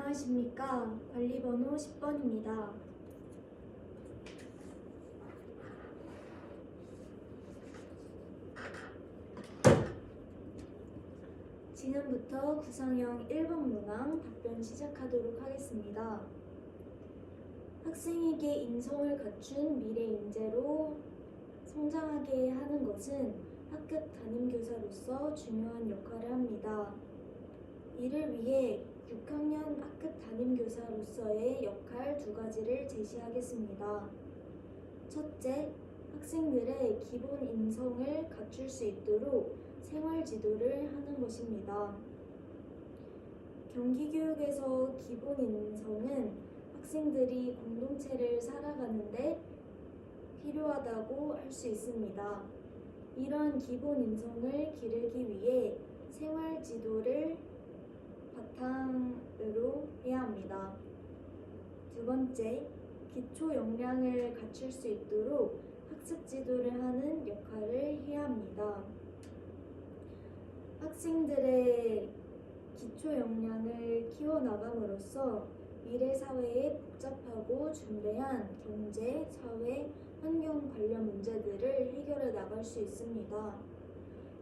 안녕하십니까. 관리번호 10번입니다. 지금부터 구성형 1번 문항 답변 시작하도록 하겠습니다. 학생에게 인성을 갖춘 미래 인재로 성장하게 하는 것은 학급 담임교사로서 중요한 역할을 합니다. 이를 위해 6학년 학급 담임교사로서의 역할 두 가지를 제시하겠습니다. 첫째, 학생들의 기본 인성을 갖출 수 있도록 생활 지도를 하는 것입니다. 경기교육에서 기본 인성은 학생들이 공동체를 살아가는데 필요하다고 할 수 있습니다. 이러한 기본 인성을 기르기 위해 생활 지도를 바탕으로 해야 합니다. 두 번째, 기초 역량을 갖출 수 있도록 학습 지도를 하는 역할을 해야 합니다. 학생들의 기초 역량을 키워나감으로써 미래 사회에 복잡하고 중대한 경제, 사회, 환경 관련 문제들을 해결해 나갈 수 있습니다.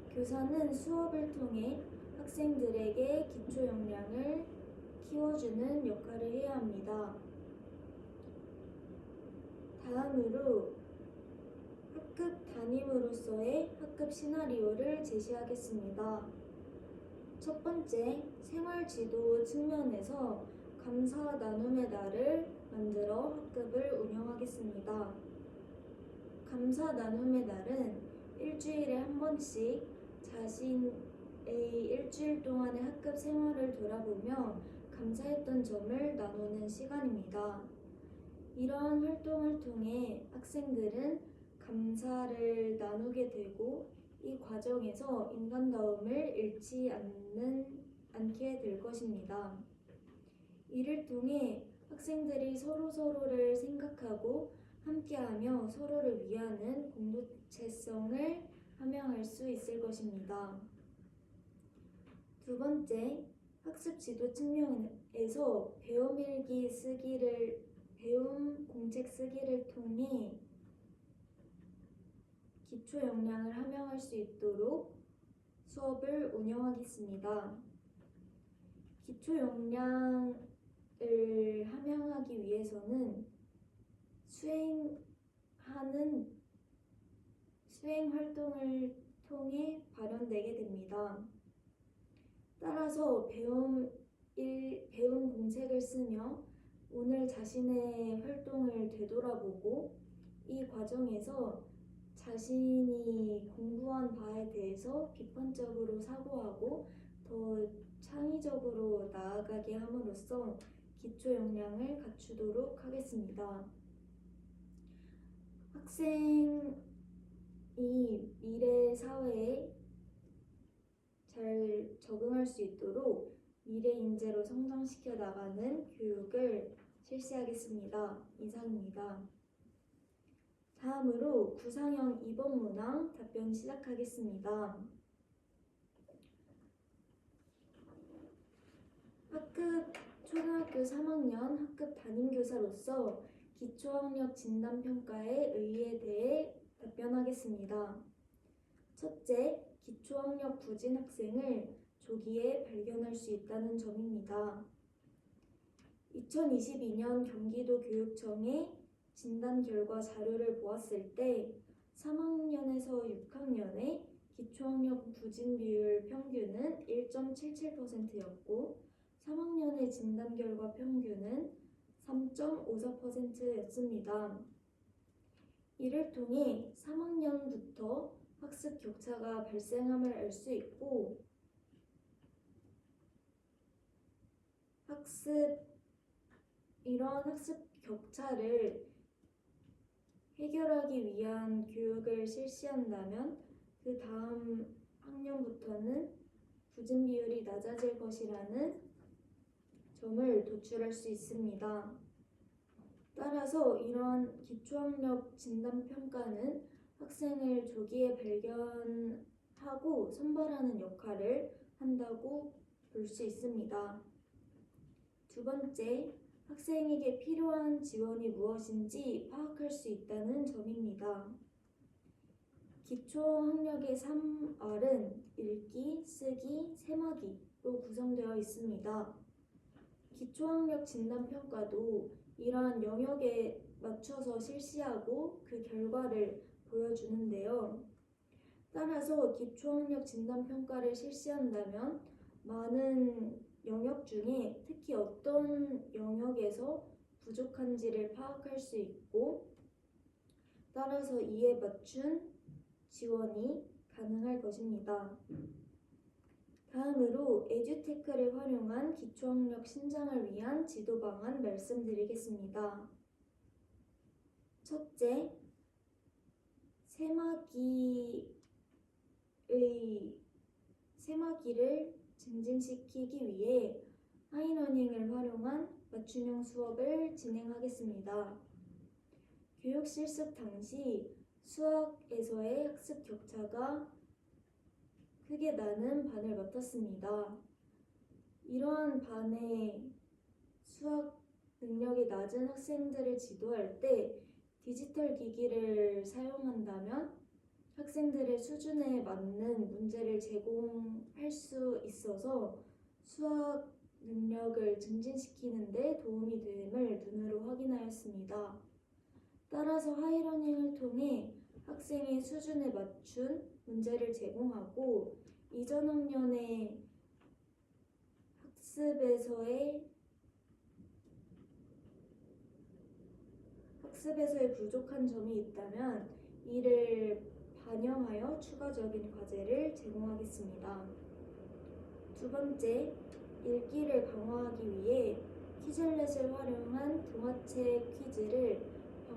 교사는 수업을 통해 학생들에게 기초 역량을 키워주는 역할을 해야 합니다. 다음으로 학급 담임으로서의 학급 시나리오를 제시하겠습니다. 첫 번째, 생활 지도 측면에서 감사 나눔의 날을 만들어 학급을 운영하겠습니다. 감사 나눔의 날은 일주일에 한 번씩 자신의 일주일 동안의 학급 생활을 돌아보며 감사했던 점을 나누는 시간입니다. 이러한 활동을 통해 학생들은 감사를 나누게 되고 이 과정에서 인간다움을 잃지 않게 될 것입니다. 이를 통해 학생들이 서로를 생각하고 함께하며 서로를 위하는 공동체성을 함양할 수 있을 것입니다. 두 번째, 학습 지도 측면에서 배움 공책 쓰기를 통해 기초 역량을 함양할 수 있도록 수업을 운영하겠습니다. 기초 역량을 함양하기 위해서는 수행 활동을 통해 발현되게 됩니다. 따라서 배움 공책을 쓰며 오늘 자신의 활동을 되돌아보고 이 과정에서 자신이 공부한 바에 대해서 비판적으로 사고하고 더 창의적으로 나아가게 함으로써 기초 역량을 갖추도록 하겠습니다. 학생이 미래 사회에 잘 적응할 수 있도록 미래 인재로 성장시켜 나가는 교육을 실시하겠습니다. 이상입니다. 다음으로 구상형 2번 문항 답변 시작하겠습니다. 초등학교 3학년 학급 담임교사로서 기초학력 진단평가의 의의에 대해 답변하겠습니다. 첫째, 기초학력 부진 학생을 조기에 발견할 수 있다는 점입니다. 2022년 경기도 교육청의 진단 결과 자료를 보았을 때 3학년에서 6학년의 기초학력 부진 비율 평균은 1.77%였고 3학년의 진단 결과 평균은 3.54%였습니다. 이를 통해 3학년부터 학습 격차가 발생함을 알 수 있고 이러한 학습 격차를 해결하기 위한 교육을 실시한다면 그 다음 학년부터는 부진 비율이 낮아질 것이라는 점을 도출할 수 있습니다. 따라서 이러한 기초학력 진단평가는 학생을 조기에 발견하고 선발하는 역할을 한다고 볼 수 있습니다. 두 번째, 학생에게 필요한 지원이 무엇인지 파악할 수 있다는 점입니다. 기초학력의 3R은 읽기, 쓰기, 세마기로 구성되어 있습니다. 기초학력 진단평가도 이러한 영역에 맞춰서 실시하고 그 결과를 보여주는데요. 따라서 기초학력 진단평가를 실시한다면 많은 영역 중에 특히 어떤 영역에서 부족한지를 파악할 수 있고 따라서 이에 맞춘 지원이 가능할 것입니다. 다음으로 에듀테크를 활용한 기초학력 신장을 위한 지도 방안 말씀드리겠습니다. 첫째, 세마기를 증진시키기 위해 하이러닝을 활용한 맞춤형 수업을 진행하겠습니다. 교육 실습 당시 수학에서의 학습 격차가 크게 나는 반을 맡았습니다. 이러한 반의 수학 능력이 낮은 학생들을 지도할 때 디지털 기기를 사용한다면 학생들의 수준에 맞는 문제를 제공할 수 있어서 수학 능력을 증진시키는 데 도움이 됨을 눈으로 확인하였습니다. 따라서 하이러닝을 통해 학생의 수준에 맞춘 문제를 제공하고 이전 학년의 학습에서의 부족한 점이 있다면 이를 반영하여 추가적인 과제를 제공하겠습니다. 두 번째, 읽기를 강화하기 위해 퀴즐렛을 활용한 동화책 퀴즈를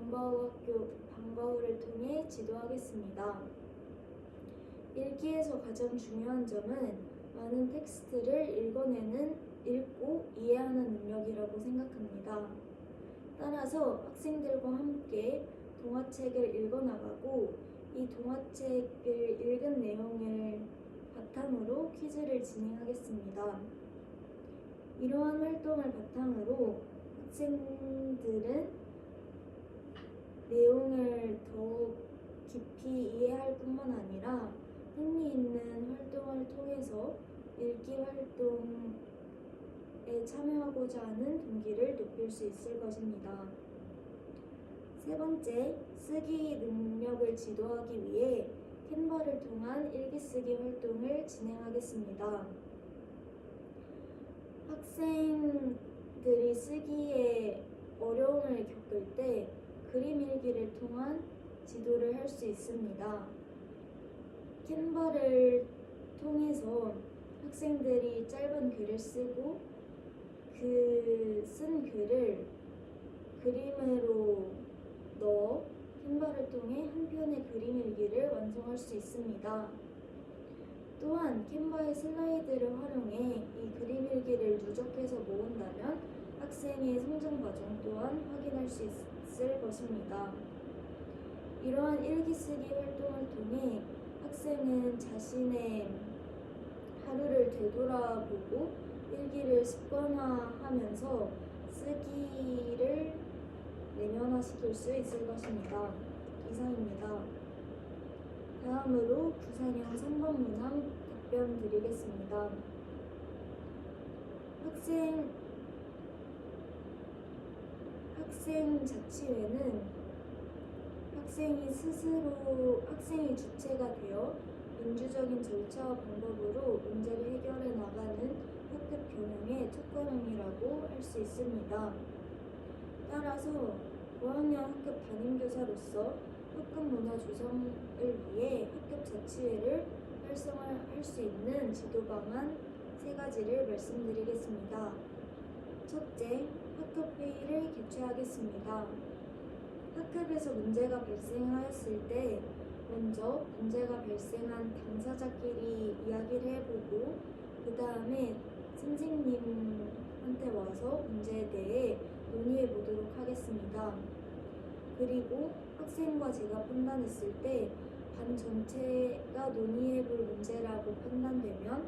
방과후를 통해 지도하겠습니다. 읽기에서 가장 중요한 점은 많은 텍스트를 읽고 이해하는 능력이라고 생각합니다. 따라서 학생들과 함께 동화책을 읽어나가고 이 동화책을 읽은 내용을 바탕으로 퀴즈를 진행하겠습니다. 이러한 활동을 바탕으로 학생들은 내용을 더욱 깊이 이해할 뿐만 아니라 흥미있는 활동을 통해서 읽기 활동에 참여하고자 하는 동기를 높일 수 있을 것입니다. 세 번째, 쓰기 능력을 지도하기 위해 캔버를 통한 일기쓰기 활동을 진행하겠습니다. 학생들이 쓰기에 어려움을 겪을 때 그림 일기를 통한 지도를 할 수 있습니다. 캔버를 통해서 학생들이 짧은 글을 쓰고 그 쓴 글을 그림으로 넣어 캔버를 통해 한 편의 그림 일기를 완성할 수 있습니다. 또한 캔버의 슬라이드를 활용해 이 그림 일기를 누적해서 모은다면 학생의 성장 과정 또한 확인할 수 있을 것입니다. 이러한 일기 쓰기 활동을 통해 학생은 자신의 하루를 되돌아보고 일기를 습관화하면서 쓰기를 내면화시킬 수 있을 것입니다. 이상입니다. 다음으로 부산형 3번 문항 답변 드리겠습니다. 학생 자치회는 학생이 주체가 되어 민주적인 절차와 방법으로 문제를 해결해 나가는 학급 경영의 첫걸음이라고 할 수 있습니다. 따라서 5학년 학급 담임교사로서 학급 문화 조성을 위해 학급 자치회를 활성화할 수 있는 지도 방안 3가지를 말씀드리겠습니다. 첫째, 학급 회의를 개최하겠습니다. 학급에서 문제가 발생하였을 때 먼저 문제가 발생한 당사자끼리 이야기를 해보고 그 다음에 선생님한테 와서 문제에 대해 논의해 보도록 하겠습니다. 그리고 학생과 제가 판단했을 때 반 전체가 논의해 볼 문제라고 판단되면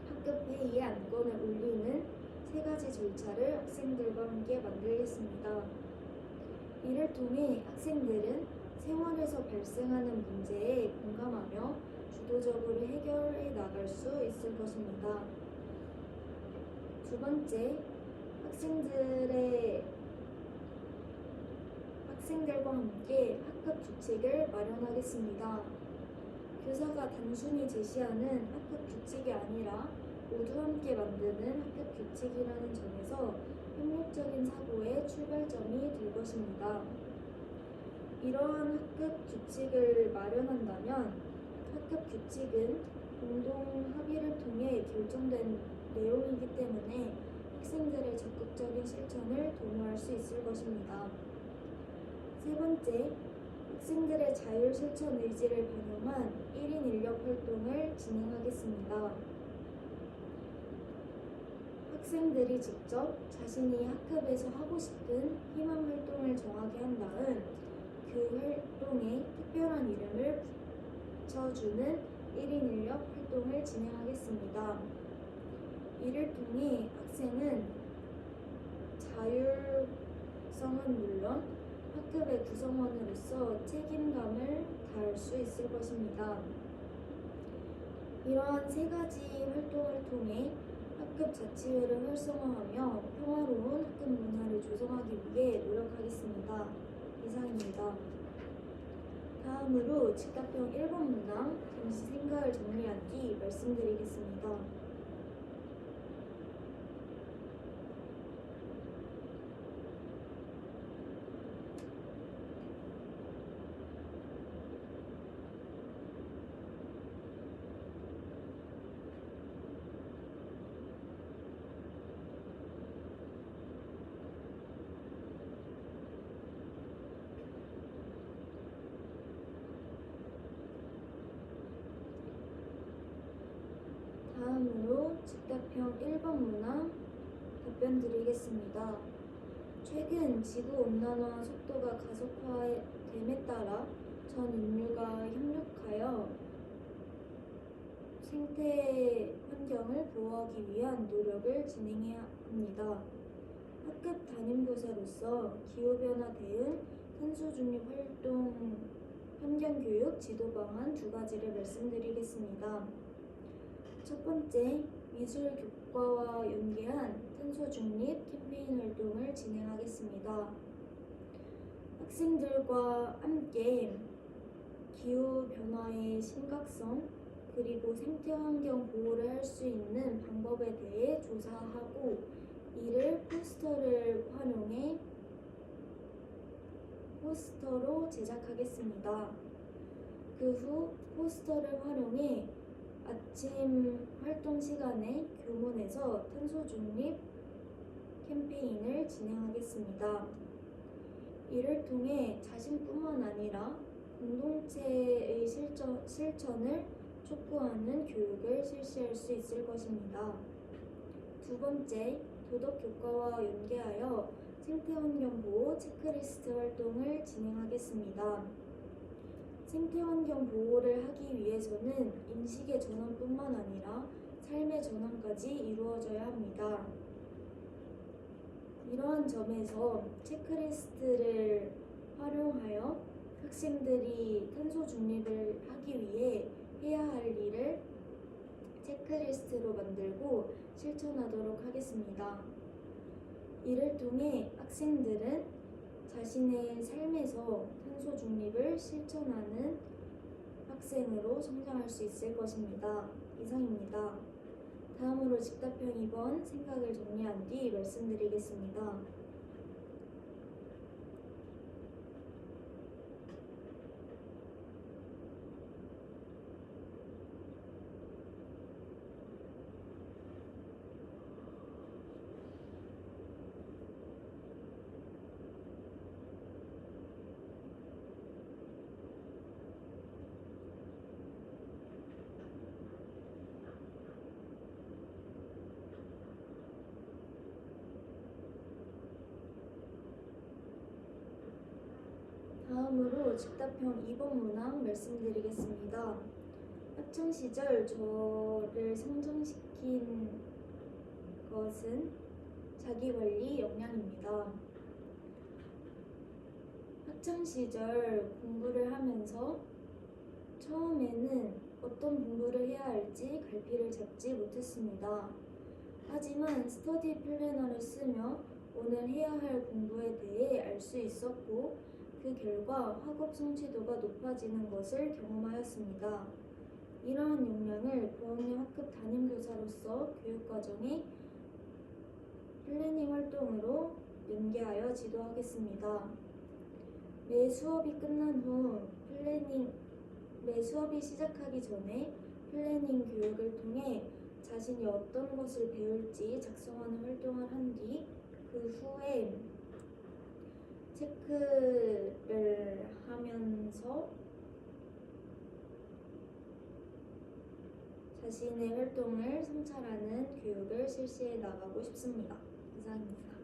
학급 회의에 안건을 올리는 세 가지 절차를 학생들과 함께 만들겠습니다. 이를 통해 학생들은 생활에서 발생하는 문제에 공감하며 주도적으로 해결해 나갈 수 있을 것입니다. 두 번째, 학생들과 함께 학급 규칙을 마련하겠습니다. 교사가 단순히 제시하는 학급 규칙이 아니라 모두 함께 만드는 학급 규칙이라는 점에서 협력적인 사고의 출발점이 될 것입니다. 이러한 학급 규칙을 마련한다면 학급 규칙은 공동 합의를 통해 결정된 내용이기 때문에 학생들의 적극적인 실천을 도모할 수 있을 것입니다. 세 번째, 학생들의 자율 실천 의지를 반영한 1인 1력 활동을 진행하겠습니다. 학생들이 직접 자신이 학급에서 하고 싶은 희망 활동을 정하게 한 다음 그 활동에 특별한 이름을 붙여주는 1인 1력 활동을 진행하겠습니다. 이를 통해 학생은 자율성은 물론 학급의 구성원으로서 책임감을 다할 수 있을 것입니다. 이러한 세 가지 활동을 통해 학급 자치회를 활성화하며 평화로운 학급 문화를 조성하기 위해 노력하겠습니다. 이상입니다. 다음으로 즉답형 1번 문항 잠시 생각을 정리한 뒤 말씀드리겠습니다. 다음으로 즉답형 1번 문항 답변 드리겠습니다. 최근 지구온난화 속도가 가속화됨에 따라 전 인류가 협력하여 생태 환경을 보호하기 위한 노력을 진행해야 합니다. 학급 담임교사로서 기후변화 대응, 탄소 중립 활동, 환경교육, 지도 방안 두 가지를 말씀드리겠습니다. 첫 번째, 미술 교과와 연계한 탄소 중립 캠페인 활동을 진행하겠습니다. 학생들과 함께 기후변화의 심각성 그리고 생태환경 보호를 할 수 있는 방법에 대해 조사하고 이를 포스터로 제작하겠습니다. 그 후 포스터를 활용해 아침 활동 시간에 교문에서 탄소 중립 캠페인을 진행하겠습니다. 이를 통해 자신뿐만 아니라 공동체의 실천을 촉구하는 교육을 실시할 수 있을 것입니다. 두 번째, 도덕 교과와 연계하여 생태환경 보호 체크리스트 활동을 진행하겠습니다. 생태환경 보호를 하기 위해서는 인식의 전환뿐만 아니라 삶의 전환까지 이루어져야 합니다. 이러한 점에서 체크리스트를 활용하여 학생들이 탄소 중립을 하기 위해 해야 할 일을 체크리스트로 만들고 실천하도록 하겠습니다. 이를 통해 학생들은 자신의 삶에서 탄소 중립을 실천하는 학생으로 성장할 수 있을 것입니다. 이상입니다. 다음으로 즉답형 2번 생각을 정리한 뒤 말씀드리겠습니다. 다음으로 즉답형 2번 문항 말씀드리겠습니다. 학창시절 저를 성장시킨 것은 자기관리 역량입니다. 학창시절 공부를 하면서 처음에는 어떤 공부를 해야 할지 갈피를 잡지 못했습니다. 하지만 스터디 플래너를 쓰며 오늘 해야 할 공부에 대해 알 수 있었고 그 결과 학업 성취도가 높아지는 것을 경험하였습니다. 이러한 역량을 고학년 학급 담임교사로서 교육과정의 플래닝 활동으로 연계하여 지도하겠습니다. 매 수업이 끝난 후 매 수업이 시작하기 전에 플래닝 교육을 통해 자신이 어떤 것을 배울지 작성하는 활동을 한 뒤 그 후에 체크를 하면서 자신의 활동을 성찰하는 교육을 실시해 나가고 싶습니다. 이상입니다.